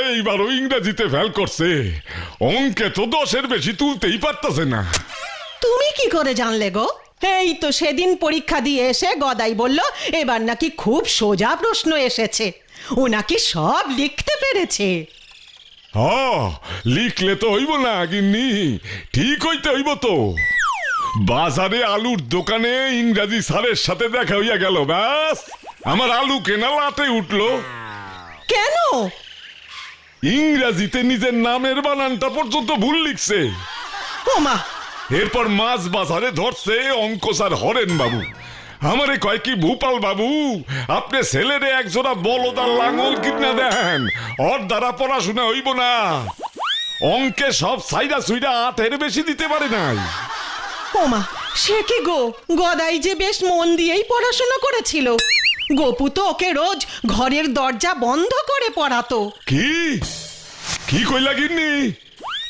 এইবারও ইংরেজিতে ফেল করছে, অঙ্কে তো 10-এর বেশি তুলতেই পারতেছে না। তুমি কি করে জানলে গো? এই তো সেদিন পরীক্ষা দিয়ে এসে গদাই বলল এবার নাকি খুব সোজা প্রশ্ন এসেছে, ও নাকি সব লিখতে পেরেছে। লিখলে তো হইব না গিন্নি, ঠিক হইতে হইব তো। বাজারে আলুর দোকানে ইংরাজি স্যারের সাথে দেখা হইয়া গেল, ব্যাস আমার আলু কেনা লাটে উঠলো। কেন? ইংরাজিতে নিজের নামের বানানটা পর্যন্ত ভুল লিখছে। ওমা, এরপর মাছ বাজারে ধরছে অঙ্ক স্যার হরেন বাবু। আমারে কয় কি, ভূপাল বাবু আপনি ছেলেরে একজোড়া বলদার লাঙল কিনা দেন, ওর দ্বারা পড়াশোনা হইব না। অঙ্কে সব সাইডা সুইডা 8-এর বেশি দিতে পারে নাই। ওমা, সে কি গো? গদাই যে বেশ মন দিয়েই পড়াশোনা করেছিল। গোপু তো ওকে রোজ ঘরের দরজা বন্ধ করে পড়াতো। কি কি কইলা গিন্নি?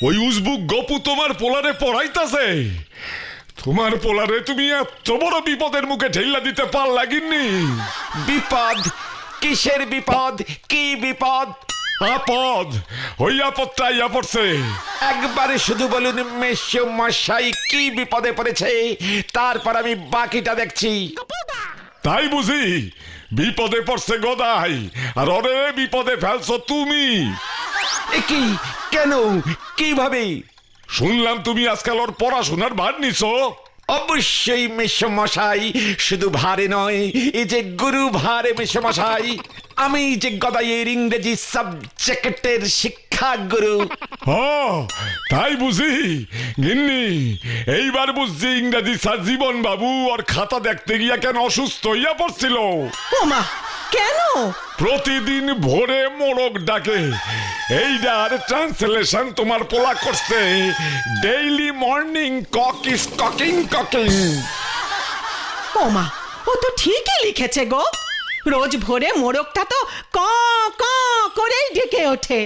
ওই উজবুক গপু তোমার পোলারে পড়াইতাছে? তোমার পোলারে তুমি এত বড় বিপদের মুখে ঠেল্লা দিতে পারলা গিন্নি? বিপদ? কিসের বিপদ? কি বিপদ? আপদ, ওই আপদটা আইয়া পড়ছে। একবারে শুধু বলুন মেশো মশাই কি বিপদে পড়েছে, তারপর আমি বাকিটা দেখছি। তাই বুঝি? বিপদে পড়ছে গদাই, আর ওরে বিপদে ফেলছো তুমি। এ কি? কেন? কিভাবে? শুনলাম তুমি আজকাল ওর পড়াশোনার ভার নিছো। অবশ্যই মেশো মশাই, শুধু ভারে নয়, এই যে গুরু ভারে মেশো মশাই। আমি যে গদাইয়ের ইংরেজি সাবজেক্টের শিক্ষা গুরু। তাই বুঝি গিন্নি, এইবার বুঝছি ইংরেজি স্যার জীবন বাবু ওর খাতা দেখতে গিয়া কেন অসুস্থ হইয়া পড়ছিল। ওমা, কেন? প্রতিদিন ভোরে মোরগ ডাকে, এইটার ট্রান্সলেশন তোমার পোলা করছে daily morning cock is cocking cocking. ওমা, ও তো ঠিকই লিখেছে গো। রোজ ভোরে মোরগটা তো ক ক করেই ডেকে ওঠে।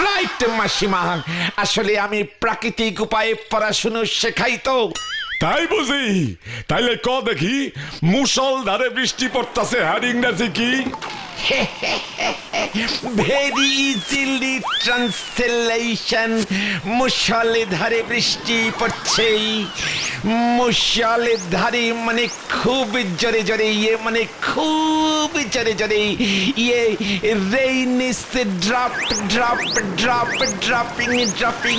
রাইট মাসিমা, আসলে আমি প্রাকৃতিক উপায়ে পড়াশুনো শেখাই তো। তাই বুঝি? তাইলে ক দেখি, মুষলধারে বৃষ্টি পড়তাছে আর ইংরেজি কি? ভেরি ইজিলি ট্রান্সলেশন, মুষলধারে বৃষ্টি পড়ছে। মুষলধারে মানে খুব জোরে জোরে, ইয়ে মানে খুব জোরে জোরে, ইয়ে rain is drop drop drop dropping dropping